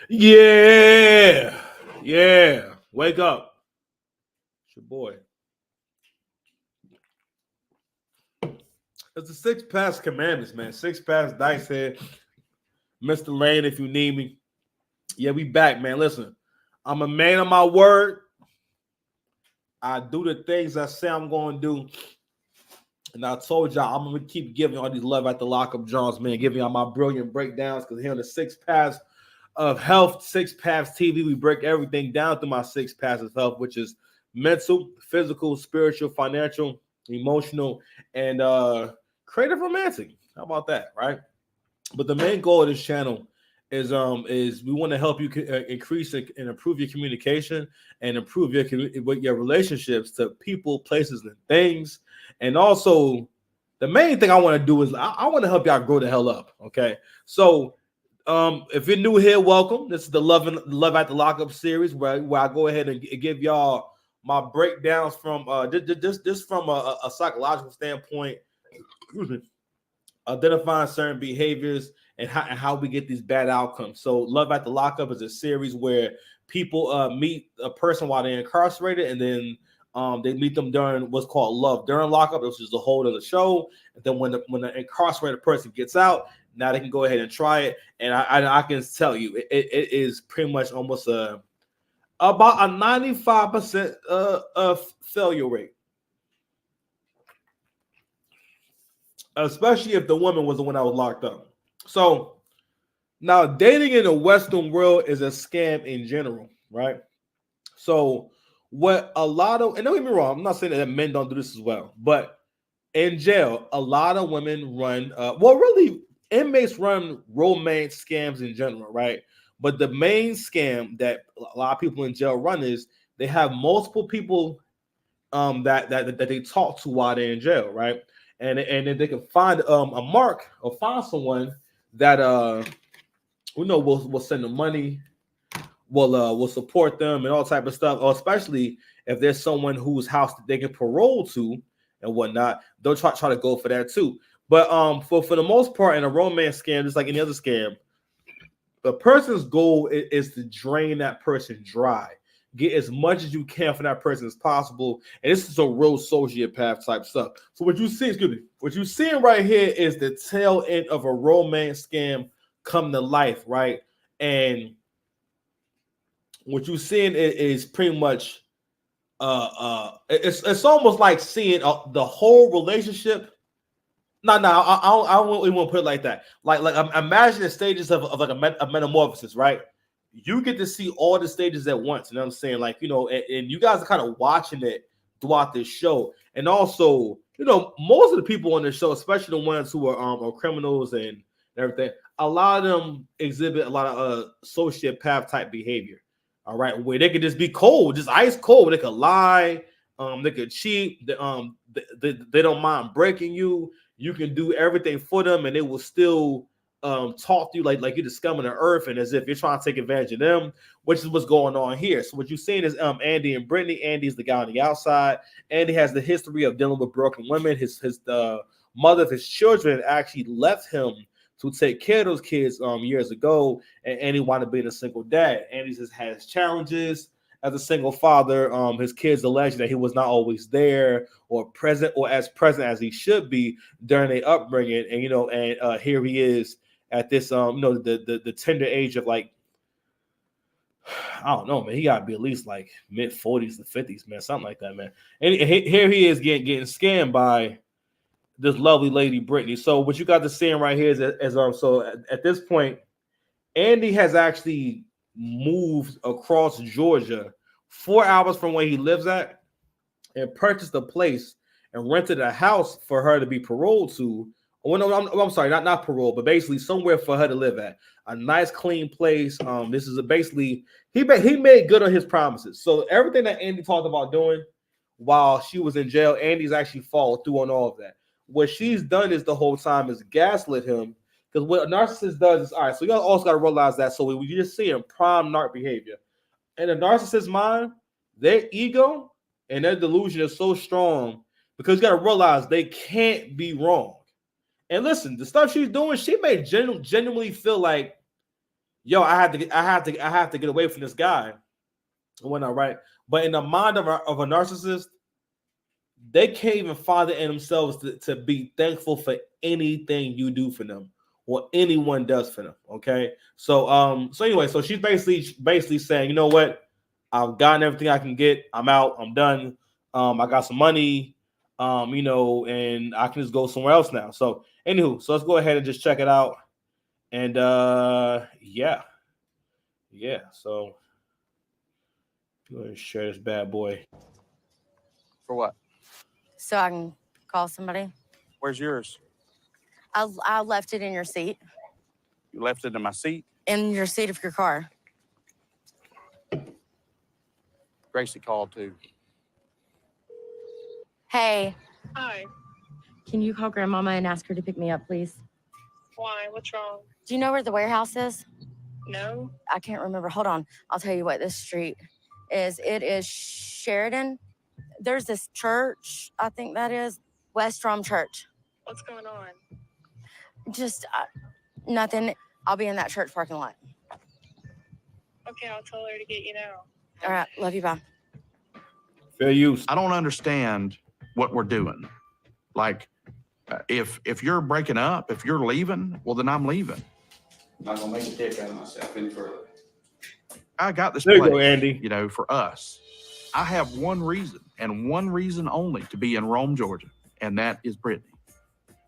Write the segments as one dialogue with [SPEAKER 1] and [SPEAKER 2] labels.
[SPEAKER 1] Yeah. Yeah. Wake up. It's your boy. It's the six past commandments, man. Six past dice head. Mr. Lane, if you need me. Yeah, we back, man. Listen, I'm a man of my word. I do the things I say I'm going to do. And I told y'all I'm going to keep giving all these love at the lockup Johns, man. Giving y'all my brilliant breakdowns because here on the six paths of health, six paths TV, we break everything down through my six paths of health, which is mental, physical, spiritual, financial, emotional, and creative romantic. How about that, right? But the main goal of this channel is we want to help you increase and improve your communication and improve your relationships to people, places, and things. And also, the main thing I want to do is I want to help y'all grow the hell up. Okay, so if you're new here, welcome. This is the Love at the Lockup series where I go ahead and give y'all my breakdowns from this from a psychological standpoint. Excuse me, identifying certain behaviors and how we get these bad outcomes. So Love at the Lockup is a series where people meet a person while they're incarcerated, and then they meet them during what's called love during lockup, which is the whole of the show. And then when the incarcerated person gets out, now they can go ahead and try it. And I can tell you, it is pretty much almost about a 95% of failure rate, especially if the woman was the one that was locked up. So now dating in the Western world is a scam in general, right? So what a lot of, and don't get me wrong, I'm not saying that men don't do this as well, but in jail, a lot of women run, really inmates run romance scams in general, right? But the main scam that a lot of people in jail run is they have multiple people that they talk to while they're in jail, right? And then they can find a mark or find someone that will send them money, will support them and all type of stuff, or especially if there's someone whose house that they can parole to and whatnot, they'll try to go for that too. But for the most part, in a romance scam, just like any other scam, the person's goal is to drain that person dry. Get as much as you can from that person as possible. And this is a real sociopath type stuff. So what you seeing right here is the tail end of a romance scam come to life, right? And what you're seeing is pretty much it's almost like seeing the whole relationship. No, I don't really want to put it like that. Like imagine the stages of like a metamorphosis, right? You get to see all the stages at once. You know what I'm saying? Like, and you guys are kind of watching it throughout this show. And also, most of the people on the show, especially the ones who are criminals and everything, a lot of them exhibit a lot of sociopath type behavior. All right, where they could just be cold, just ice cold. They could lie, they could cheat. They don't mind breaking you. You can do everything for them, and they will still talk to you like you're the scum of the earth, and as if you're trying to take advantage of them, which is what's going on here. So what you're seeing is Andy and Britney. Andy's the guy on the outside. Andy has the history of dealing with broken women. His mother of his children actually left him to take care of those kids years ago, and Andy wanted to be a single dad. Andy just has challenges as a single father. His kids allege that he was not always there or present or as present as he should be during their upbringing, and here he is at this the tender age of like, I don't know, man. He got to be at least like mid 40s to 50s, man, something like that, man. And here he is getting scammed by this lovely lady Britney. So what you got to see right here is so at this point, Andy has actually moved across Georgia, 4 hours from where he lives at, and purchased a place and rented a house for her to be paroled to. Oh, no, I'm sorry, not parole, but basically somewhere for her to live at. A nice, clean place. This is basically he made good on his promises. So everything that Andy talked about doing while she was in jail, Andy's actually followed through on all of that. What she's done is the whole time is gaslit him, because what a narcissist does is, all right, so you also got to realize that. So we just see in prime narc behavior. In a narcissist's mind, their ego and their delusion is so strong because you got to realize they can't be wrong. And listen, the stuff she's doing, she may genuinely feel like yo, I have to get away from this guy and whatnot, right? But in the mind of a narcissist, they can't even find it in themselves to be thankful for anything you do for them or anyone does for them. Okay. So anyway, so she's basically saying, you know what? I've gotten everything I can get. I'm out. I'm done. I got some money, and I can just go somewhere else now. So anywho, so let's go ahead and just check it out. And yeah. So go ahead and share this bad boy.
[SPEAKER 2] For what?
[SPEAKER 3] So I can call somebody.
[SPEAKER 2] Where's yours?
[SPEAKER 3] I left it in your seat.
[SPEAKER 2] You left it in my seat?
[SPEAKER 3] In your seat of your car.
[SPEAKER 2] Gracie called too.
[SPEAKER 3] Hey.
[SPEAKER 4] Hi.
[SPEAKER 3] Can you call Grandmama and ask her to pick me up, please?
[SPEAKER 4] Why? What's wrong?
[SPEAKER 3] Do you know where the warehouse is?
[SPEAKER 4] No.
[SPEAKER 3] I can't remember. Hold on. I'll tell you what this street is. It is Sheridan. There's this church, I think that is, West Strom Church.
[SPEAKER 4] What's going on?
[SPEAKER 3] Just nothing. I'll be in that church parking lot.
[SPEAKER 4] Okay, I'll tell her to get you now.
[SPEAKER 3] All right. Love you. Bye.
[SPEAKER 1] Fair use.
[SPEAKER 2] I don't understand what we're doing. Like, if you're breaking up, if you're leaving, well, then I'm leaving.
[SPEAKER 5] I'm not gonna make a dick out of myself any further.
[SPEAKER 2] I got this
[SPEAKER 1] There you
[SPEAKER 2] place,
[SPEAKER 1] go, Andy.
[SPEAKER 2] for us. I have one reason and one reason only to be in Rome, Georgia, and that is Britney.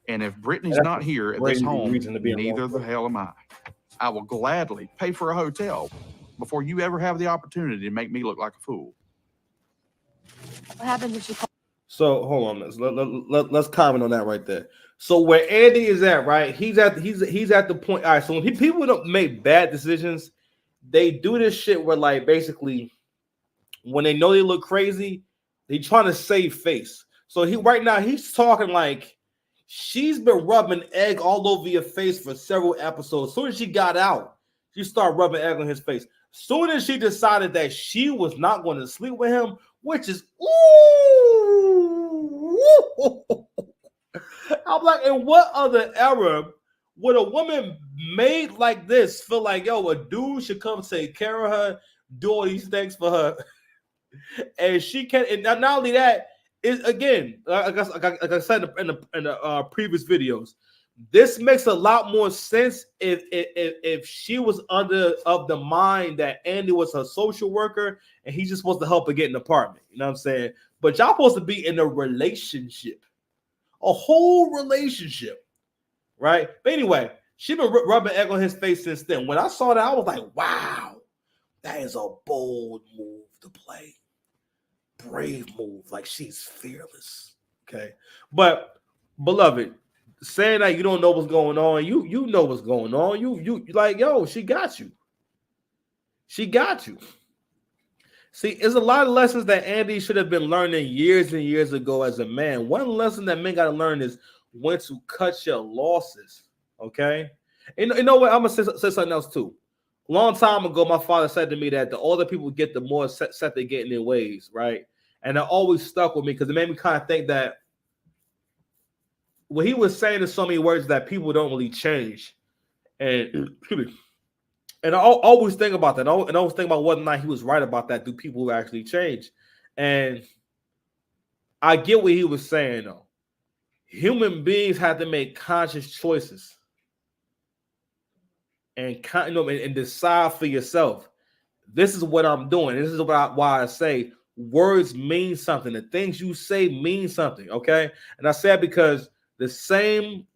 [SPEAKER 2] And if Britney's not here at this home, neither the hell am I. I will gladly pay for a hotel before you ever have the opportunity to make me look like a fool.
[SPEAKER 3] What happens if she calls?
[SPEAKER 1] So hold on, let's comment on that right there. So where Andy is at, right? He's at the point. All right. So when people don't make bad decisions, they do this shit where, like, basically, when they know they look crazy, they trying to save face. So right now he's talking like she's been rubbing egg all over your face for several episodes. As soon as she got out, she started rubbing egg on his face. Soon as she decided that she was not going to sleep with him, which is I'm like, in what other era would a woman made like this feel like, yo, a dude should come take care of her, do all these things for her, and she can? And not only that, is again, like I said in the previous videos, this makes a lot more sense if she was of the mind that Andy was her social worker and he's just supposed to help her get an apartment. You know what I'm saying? But y'all supposed to be in a relationship, a whole relationship, right? But anyway, she been rubbing egg on his face since then. When I saw that, I was like, wow, that is a bold move to play. Brave move. Like, she's fearless. Okay. But, beloved, saying that you don't know what's going on, you know what's going on. You like, yo, she got you. She got you. See, there's a lot of lessons that Andy should have been learning years and years ago as a man. One lesson that men got to learn is when to cut your losses. Okay. You know what? I'm gonna say something else too. A long time ago, my father said to me that the older people get, the more set they get in their ways, right? And that always stuck with me because it made me kind of think that what he was saying in so many words that people don't really change. And I always think about that. And I always think about whether or not he was right about that. Do people actually change? And I get what he was saying, though. Human beings have to make conscious choices and decide for yourself. This is what I'm doing. This is why I say words mean something. The things you say mean something, okay? And I said because the same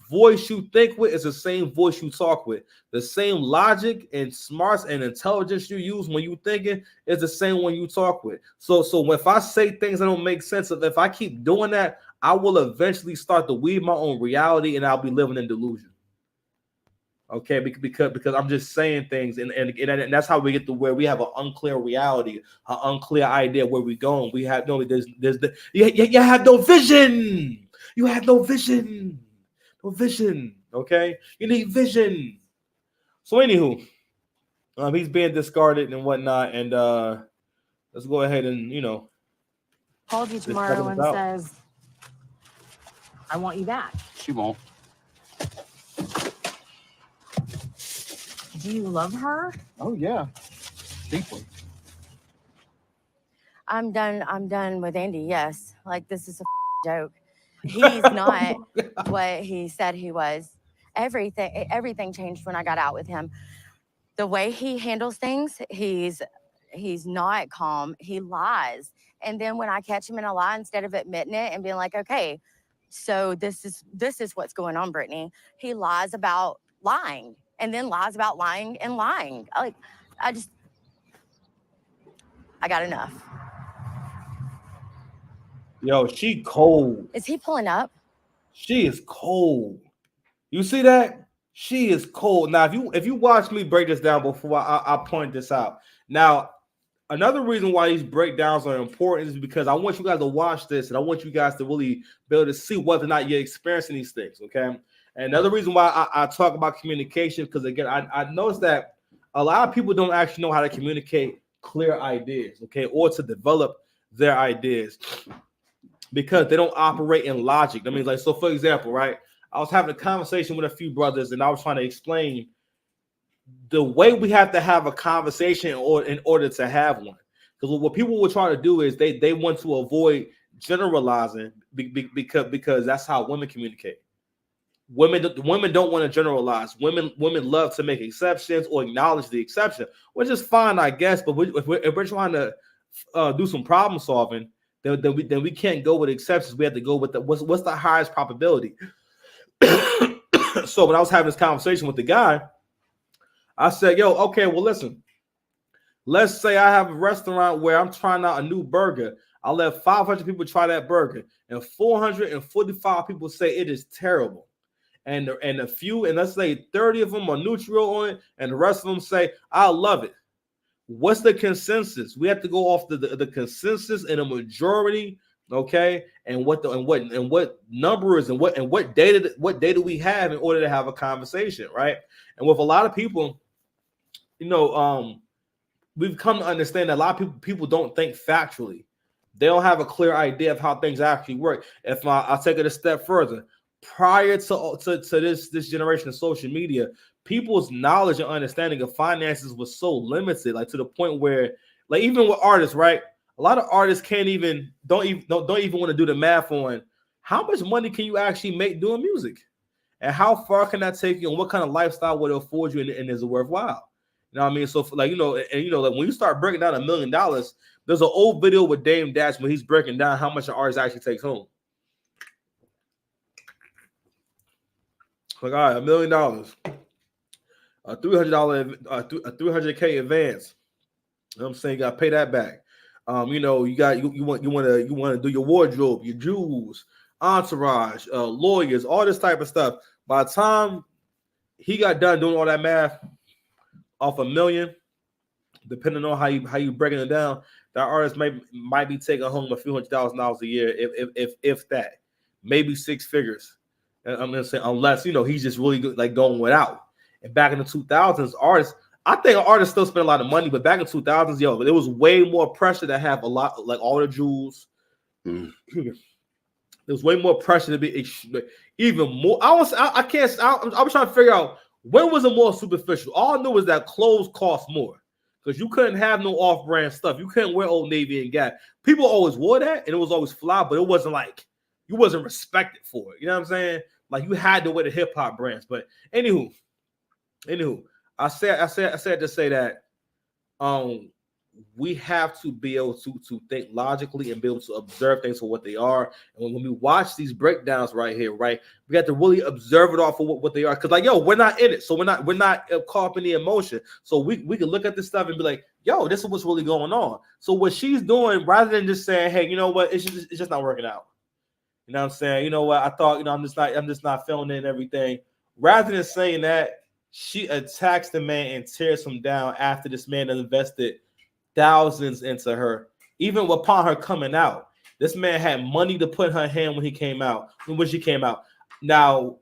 [SPEAKER 1] voice you think with is the same voice you talk with. The same logic and smarts and intelligence you use when you thinking is the same when you talk with. So if I say things that don't make sense, if I keep doing that, I will eventually start to weave my own reality and I'll be living in delusion. Okay, because I'm just saying things, and that's how we get to where we have an unclear reality, an unclear idea where we're going. We have you have no vision. You have no vision. No vision. Okay, you need vision. So anywho, he's being discarded and whatnot, and let's go ahead and
[SPEAKER 6] called you tomorrow and says, I want you back.
[SPEAKER 2] She won't.
[SPEAKER 6] Do you love her?
[SPEAKER 2] Oh yeah, deeply.
[SPEAKER 3] I'm done with Andy. Yes. Like, this is a joke. He's not what he said he was. Everything changed when I got out with him. The way he handles things, he's not calm. He lies. And then when I catch him in a lie, instead of admitting it and being like, okay, so this is what's going on, Brittany, he lies about lying and then lies about lying and lying. Like, I got enough.
[SPEAKER 1] Yo, she cold.
[SPEAKER 3] Is he pulling up?
[SPEAKER 1] She is cold. You see that? She is cold. Now, if you watch me break this down before I point this out. Now, another reason why these breakdowns are important is because I want you guys to watch this, and I want you guys to really be able to see whether or not you're experiencing these things. Okay. And another reason why I talk about communication, because again, I noticed that a lot of people don't actually know how to communicate clear ideas, okay, or to develop their ideas because they don't operate in logic. That means, like, so for example, right? I was having a conversation with a few brothers, and I was trying to explain the way we have to have a conversation in order to have one. Because what people will try to do is they want to avoid generalizing because that's how women communicate. Women don't want to generalize. Women love to make exceptions or acknowledge the exception, which is fine, I guess. But if we're trying to do some problem solving, then we can't go with exceptions. We have to go with what's the highest probability. So when I was having this conversation with the guy, I said, yo, okay, well, listen. Let's say I have a restaurant where I'm trying out a new burger. I'll let 500 people try that burger, and 445 people say it is terrible. And let's say 30 of them are neutral on it, and the rest of them say, I love it. What's the consensus? We have to go off the consensus and the majority, okay? And what numbers and what data we have in order to have a conversation, right? And with a lot of people, we've come to understand that a lot of people don't think factually. They don't have a clear idea of how things actually work. If I'll take it a step further, prior to this generation of social media, people's knowledge and understanding of finances was so limited, like to the point where, like, even with artists, right? A lot of artists don't even want to do the math on how much money can you actually make doing music, and how far can that take you, and what kind of lifestyle would it afford you, and is it worthwhile? You know what I mean? So, like, like when you start breaking down $1 million, there's an old video with Dame Dash when he's breaking down how much an artist actually takes home. Like, all right, $1 million, a $300K advance. You know what I'm saying? You gotta pay that back. You want to do your wardrobe, your jewels, entourage, lawyers, all this type of stuff. By the time he got done doing all that math, off $1 million, depending on how you breaking it down, that artist might be taking home a few $100,000 a year, if that, maybe six figures. And I'm gonna say, unless he's just really good, like going without. And back in the 2000s, I think artists still spend a lot of money, but back in 2000s, there was way more pressure to have a lot, like all the jewels. There was way more pressure to be even more. I was trying to figure out, when was it more superficial? All I knew was that clothes cost more because you couldn't have no off-brand stuff. You couldn't wear Old Navy and Gap. People always wore that, and it was always fly, but it wasn't like you wasn't respected for it. You know what I'm saying? Like, you had to wear the hip hop brands. But anywho, I said to say that we have to be able to think logically and be able to observe things for what they are. And when we watch these breakdowns right here, right, we got to really observe it all for what they are. Because, like, we're not in it, so we're not caught up in the emotion. So we can look at this stuff and be like, yo, this is what's really going on. So what she's doing, rather than just saying, hey, you know what, it's just not working out. You know what I'm saying? You know what, I thought, I'm just not feeling it and everything. Rather than saying that, she attacks the man and tears him down after this man has invested thousands into her. Even upon her coming out, this man had money to put in her hand when she came out. Now,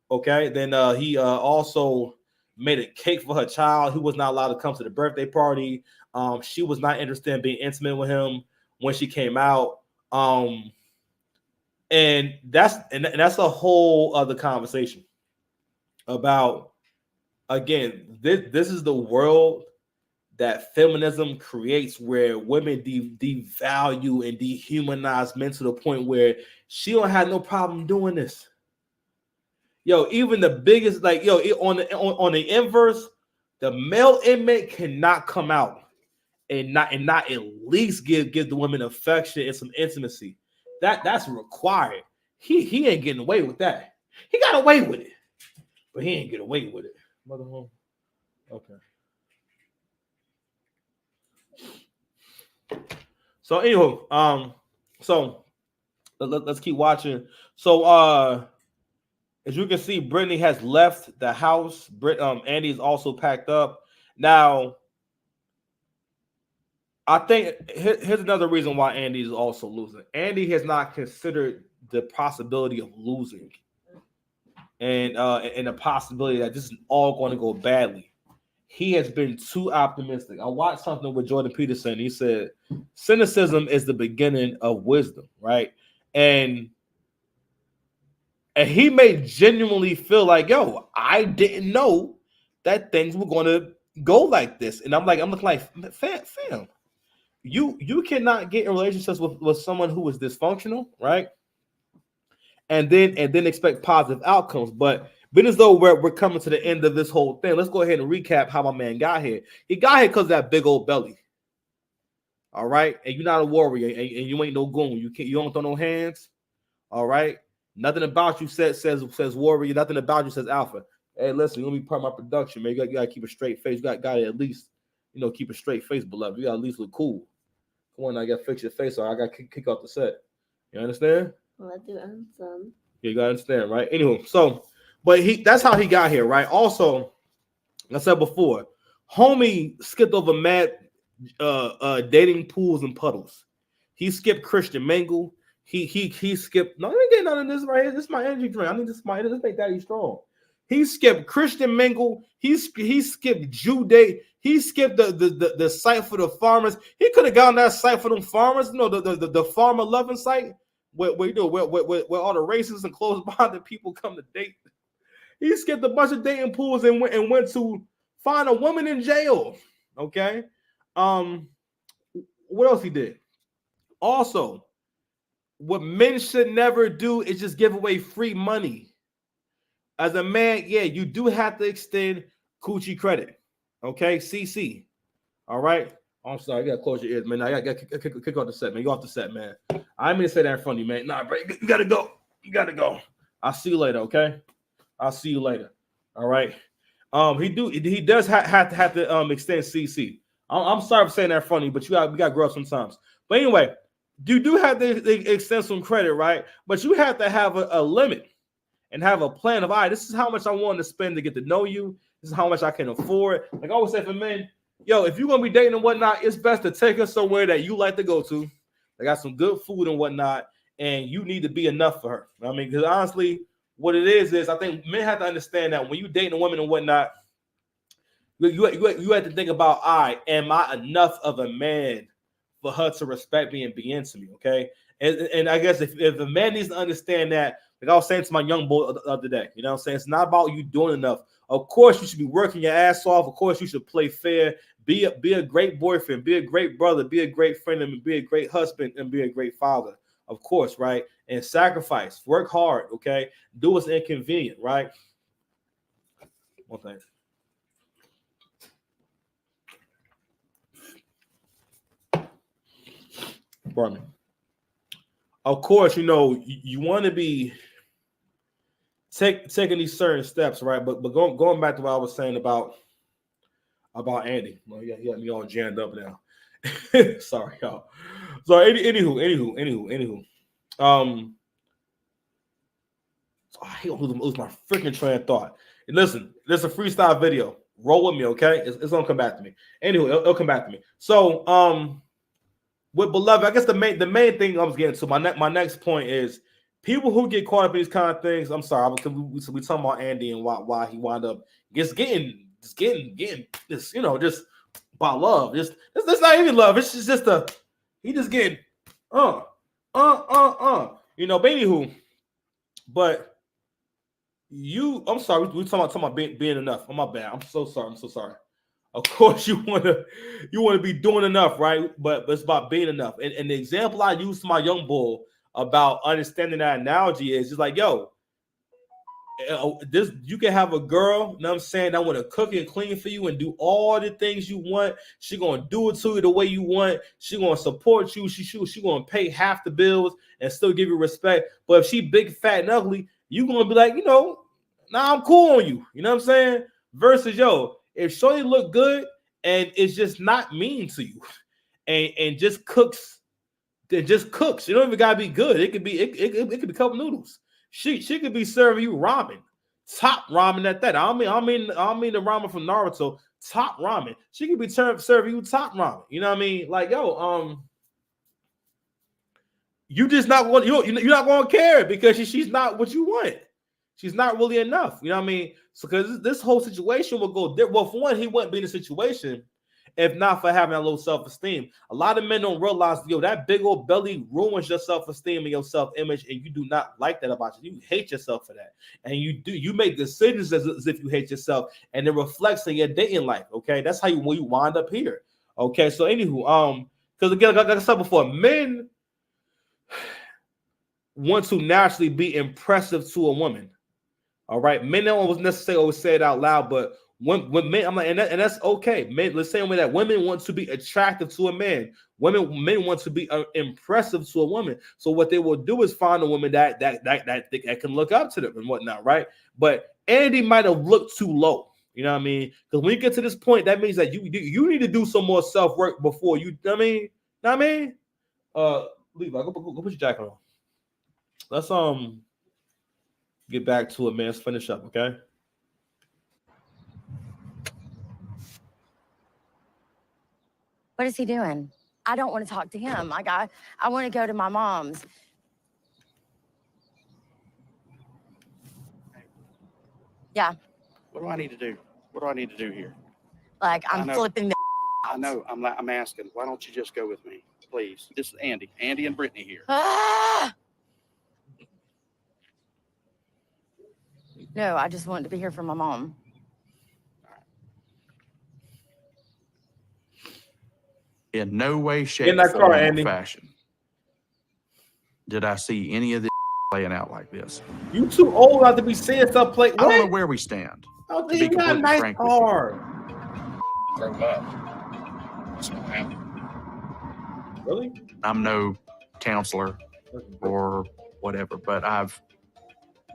[SPEAKER 1] okay, then he also made a cake for her child. He was not allowed to come to the birthday party. She was not interested in being intimate with him when she came out. And that's a whole other conversation about again, this is the world that feminism creates, where women devalue and dehumanize men to the point where she don't have no problem doing this. Yo, even the biggest, like, yo, on the inverse, the male inmate cannot come out and not at least give the women affection and some intimacy. That's required. He ain't getting away with that. He got away with it, but he ain't get away with it. Mother home. Okay. So anywho, so let's keep watching. So as you can see, Britney has left the house. Andy's also packed up. Now, I think here's another reason why Andy is also losing. Andy has not considered the possibility of losing, and the possibility that this is all going to go badly. He has been too optimistic. I watched something with Jordan Peterson. He said, cynicism is the beginning of wisdom, right? And he may genuinely feel like, yo, I didn't know that things were going to go like this. And I'm looking like, fam, you cannot get in relationships with someone who is dysfunctional, right? And then expect positive outcomes. But being as though we're coming to the end of this whole thing, let's go ahead and recap how my man got here. He got here because of that big old belly. All right. And you're not a warrior, and you ain't no goon. You don't throw no hands. All right. Nothing about you says warrior. Nothing about you says alpha. Hey, listen, you're gonna be part of my production, man. You gotta keep a straight face. You got to at least, keep a straight face, beloved. You gotta at least look cool. Come on, I gotta fix your face, or I gotta kick off the set. You understand?
[SPEAKER 7] Well, I do understand.
[SPEAKER 1] Yeah, you gotta understand, right? Anyway, so but that's how he got here, right? Also, like I said before, homie skipped over mad dating pools and puddles. He skipped Christian Mingle. He skipped. No, I ain't getting none of this right here. This is my energy drink. I need this make Daddy strong. He skipped Christian Mingle. He skipped Jew Day. He skipped the site for the farmers. He could have gone that site for them farmers. The farmer loving site where all the racist and close-minded people come to date. He skipped a bunch of dating pools and went to find a woman in jail. Okay. What else he did? Also, what men should never do is just give away free money. As a man, yeah, you do have to extend coochie credit. Okay, CC. All right. Oh, I'm sorry, you gotta close your ears, man. I gotta kick off the set, man. You off the set, man. I didn't mean to say that in front of you, man. Nah, bro, you gotta go. You gotta go. I'll see you later, okay? I'll see you later. All right. He does have to extend CC. I'm sorry for saying that in front of you, but we gotta grow up sometimes. But anyway, you do have to extend some credit, right? But you have to have a limit and have a plan of, all right, this is how much I want to spend to get to know you. This is how much I can afford. Like I always say for men, yo, if you're going to be dating and whatnot, it's best to take us somewhere that you like to go to. They got some good food and whatnot, and you need to be enough for her. I mean, because honestly, what it is I think men have to understand that when you dating a woman and whatnot, you have to think about, all right, am I enough of a man for her to respect me and be into me, okay? And I guess if a man needs to understand that, like I was saying to my young boy the other day, you know what I'm saying? It's not about you doing enough. Of course, you should be working your ass off. Of course, you should play fair. Be a great boyfriend. Be a great brother. Be a great friend. And be a great husband. And be a great father. Of course, right? And sacrifice. Work hard, okay? Do what's inconvenient, right? One thing. Pardon me. Of course, you want to be taking these certain steps, right? But going back to what I was saying about Andy. Well, yeah, he got me all jammed up now. Sorry, y'all. So anywho. I hate to lose my freaking train of thought. And listen, there's a freestyle video. Roll with me, okay? It's gonna come back to me. Anyway, it'll come back to me. So with beloved, I guess the main thing I was getting to, my next point is people who get caught up in these kind of things. I'm sorry, we talking about Andy and why he wound up getting this, just by love. That's not even love. It's just he just getting But anywho, but I'm sorry. We talking about being enough. Oh, my bad. I'm so sorry. Of course, you want to be doing enough, right? But it's about being enough. And the example I use to my young bull about understanding that analogy is just like, yo, this you can have a girl, you know what I'm saying, that want to cook and clean for you and do all the things you want. She gonna do it to you the way you want. She gonna support you. She gonna pay half the bills and still give you respect. But if she big, fat, and ugly, you gonna be like, nah, I'm cool on you. You know what I'm saying? Versus, yo, if Shorty look good and it's just not mean to you, and just cooks, then just cooks. You don't even gotta be good. It could be it could be cup noodles. She could be serving you ramen, top ramen at that. I don't mean the ramen from Naruto, top ramen. She could be serving you top ramen. You know what I mean? Like, yo, you just not want you're not gonna care because she's not what you want. She's not really enough. You know what I mean? So because this whole situation will go there. Well, for one, he wouldn't be in a situation if not for having a low self-esteem. A lot of men don't realize, yo, that big old belly ruins your self-esteem and your self-image, and you do not like that about you. You hate yourself for that. And you make decisions as if you hate yourself, and it reflects in your dating life. Okay, that's how you wind up here. Okay, so anywho, because again, like I said before, men want to naturally be impressive to a woman. All right, men don't always necessarily always say it out loud, but when men, I'm like, and that's okay. Men, the same way that women want to be attractive to a man, men want to be impressive to a woman. So what they will do is find a woman that can look up to them and whatnot, right? But Andy might have looked too low. You know what I mean? Because when you get to this point, that means that you need to do some more self work before you. I mean, Levi, go put your jacket on. Let's get back to it, man. Let's finish up, okay?
[SPEAKER 3] What is he doing? I don't want to talk to him. I want to go to my mom's. Yeah.
[SPEAKER 5] What do I need to do? What do I need to do here?
[SPEAKER 3] Like, I'm flipping the
[SPEAKER 5] I know. I'm asking. Why don't you just go with me, please? This is Andy and Britney here.
[SPEAKER 3] Ah! No, I just want to be here for my mom.
[SPEAKER 2] In no way, shape, form, or fashion did I see any of this playing out like this.
[SPEAKER 1] You too old not to be saying stuff like
[SPEAKER 2] I don't know where we stand.
[SPEAKER 1] To be completely frank with you.
[SPEAKER 5] Grow up.
[SPEAKER 1] Really?
[SPEAKER 2] I'm no counselor or whatever, but I've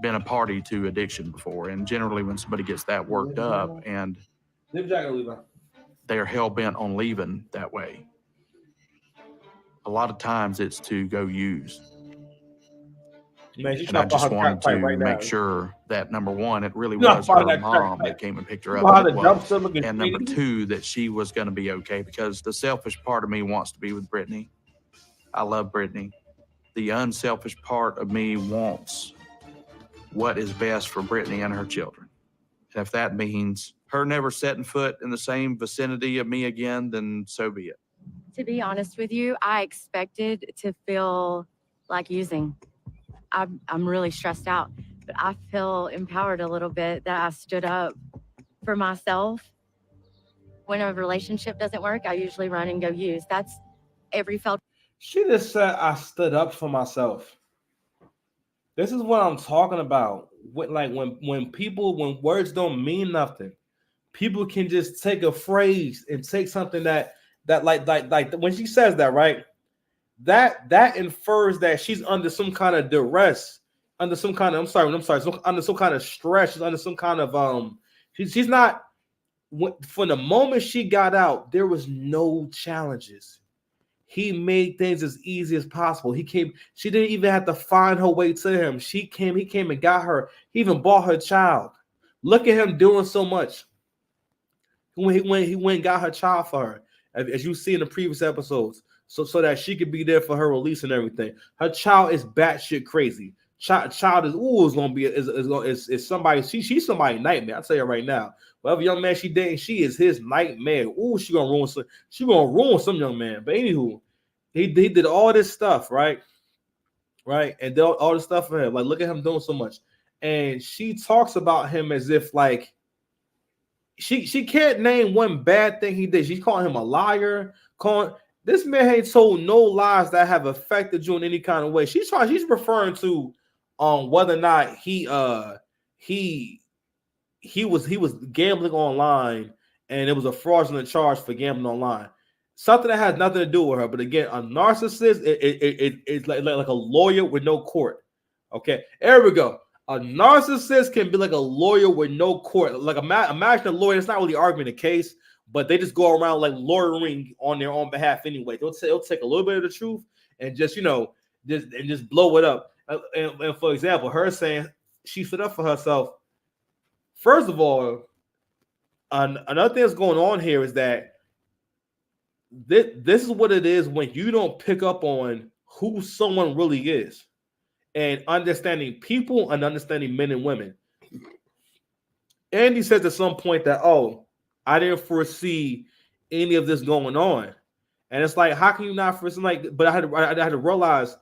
[SPEAKER 2] been a party to addiction before, and generally when somebody gets that worked up and they're hell-bent on leaving that way, a lot of times it's to go use.
[SPEAKER 1] Man,
[SPEAKER 2] and I just wanted to make sure that, number one, it really was her mom that came and picked her up, and number two, that she was going to be okay, because the selfish part of me wants to be with Britney. I love Britney. The unselfish part of me wants what is best for Britney and her children. And if that means her never setting foot in the same vicinity of me again, then so be it.
[SPEAKER 3] To be honest with you, I expected to feel like using. I'm really stressed out, but I feel empowered a little bit that I stood up for myself. When a relationship doesn't work, I usually run and go use. That's every felt.
[SPEAKER 1] She just said I stood up for myself. This is what I'm talking about. When words don't mean nothing, people can just take a phrase and take something that like when she says that, right? That infers that she's under some kind of duress, under some kind of under some kind of stress. She's under some kind of she's not. From the moment she got out, there was no challenges. He made things as easy as possible. She didn't even have to find her way to him. He came and got her. He even bought her child. Look at him doing so much. When he went and got her child for her, as you see in the previous episodes, so that she could be there for her release and everything. Her child is batshit crazy. Child is gonna be is somebody. She's somebody's nightmare. I'll tell you right now. Whatever young man she dating, she is his nightmare. Ooh, she gonna ruin some young man. But anywho, he did all this stuff, right? And did all this stuff for him. Like, look at him doing so much. and she talks about him as if like she can't name one bad thing he did. She's calling him a liar. This man ain't told no lies that have affected you in any kind of way. She's referring to whether or not he was gambling online and it was a fraudulent charge for gambling online. Something that has nothing to do with her. But again, a narcissist it's like a lawyer with no court. Okay, there we go. A narcissist can be like a lawyer with no court. Like imagine a lawyer that's not really arguing the case, but they just go around like lawyering on their own behalf anyway. They'll take a little bit of the truth and just just blow it up. And for example, her saying she stood up for herself. First of all, another thing that's going on here is that this is what it is when you don't pick up on who someone really is and understanding people and understanding men and women. Andy says at some point that, oh, I didn't foresee any of this going on. And it's like, how can you not foresee? Like, but I had to realize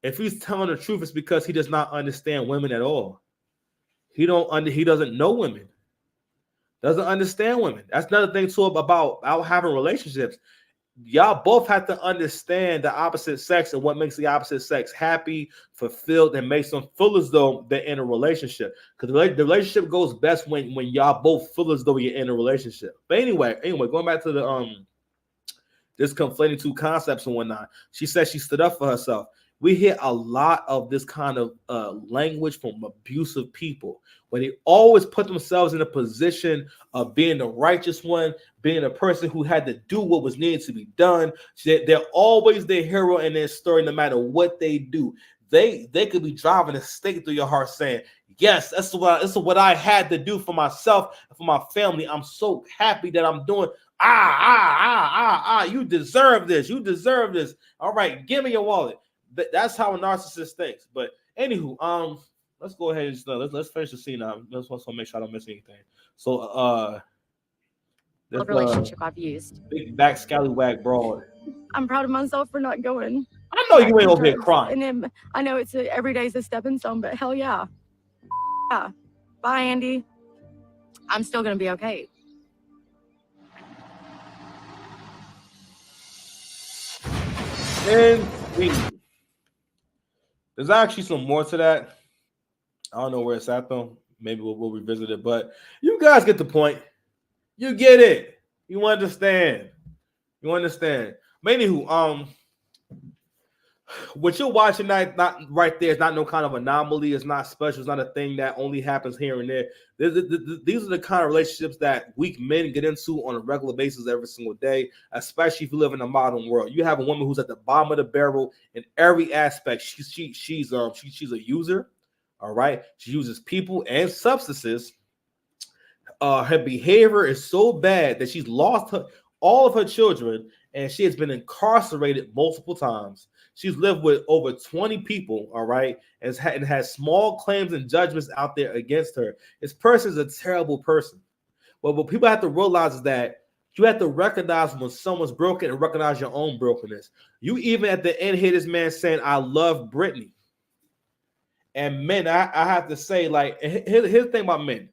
[SPEAKER 1] if he's telling the truth, it's because he does not understand women at all. He doesn't know women. Doesn't understand women. That's another thing too about having relationships. Y'all both have to understand the opposite sex and what makes the opposite sex happy, fulfilled, and makes them feel as though they're in a relationship. Because the relationship goes best when y'all both feel as though you're in a relationship. But anyway, going back to the this conflating two concepts and whatnot. She said she stood up for herself. We hear a lot of this kind of language from abusive people where they always put themselves in a position of being the righteous one, being a person who had to do what was needed to be done. They're always the hero in their story, no matter what they do. They could be driving a stake through your heart saying, yes, this is what I had to do for myself and for my family. I'm so happy that I'm doing. You deserve this. You deserve this. All right, give me your wallet. That's how a narcissist thinks. But anywho, let's go ahead and let's finish the scene now. Let's also make sure I don't miss anything. So
[SPEAKER 3] This relationship I've used.
[SPEAKER 1] Big back scallywag broad.
[SPEAKER 3] I'm proud of myself for not going.
[SPEAKER 1] I know you ain't over here crying.
[SPEAKER 3] And then I know every day is a stepping stone, but hell yeah. Yeah. Bye, Andy. I'm still gonna be okay.
[SPEAKER 1] And there's actually some more to that. I don't know where it's at though. Maybe we'll revisit it, but you guys get the point. You get it. You understand. You understand. But anywho, what you're watching not right there is not no kind of anomaly. It's not special. It's not a thing that only happens here and there. These are the kind of relationships that weak men get into on a regular basis every single day, especially if you live in a modern world. You have a woman who's at the bottom of the barrel in every aspect. She's a user. All right. She uses people and substances. Her behavior is so bad that she's lost all of her children, and she has been incarcerated multiple times. She's lived with over 20 people, all right, and has small claims and judgments out there against her. This person is a terrible person. But what people have to realize is that you have to recognize when someone's broken and recognize your own brokenness. You even at the end hear this man saying, I love Britney. And men, I have to say, like, here's the thing about men.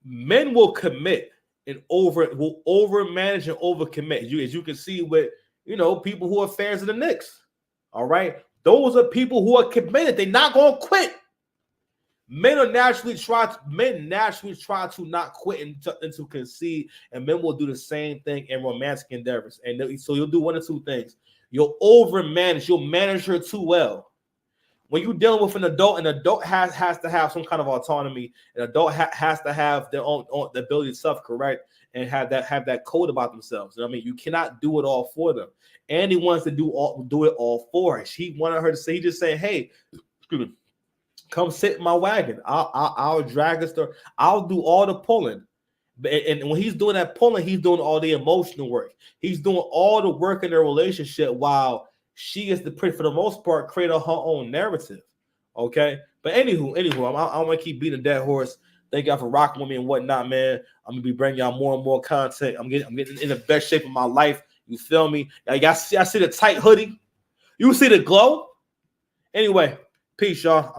[SPEAKER 1] Men will commit and will overmanage and overcommit. As you can see with, people who are fans of the Knicks. All right. Those are people who are committed. They're not going to quit. Men naturally try to not quit and to concede, and men will do the same thing in romantic endeavors. And so you'll do one of two things. You'll overmanage. You'll manage her too well. When you're dealing with an adult has to have some kind of autonomy. An adult has to have their own the ability to self-correct and have that code about themselves. You know what I mean? You cannot do it all for them. And he wants to do it all for her. He wanted her to say, he just saying, hey, come sit in my wagon. I'll drag this through. I'll do all the pulling. And when he's doing that pulling, he's doing all the emotional work. He's doing all the work in their relationship while she is for the most part, create her own narrative. Okay. But anywho, I want to keep beating a dead horse. Thank y'all for rocking with me and whatnot, man. I'm gonna be bringing y'all more and more content. I'm getting in the best shape of my life. You feel me? I see the tight hoodie. You see the glow. Anyway, peace, y'all.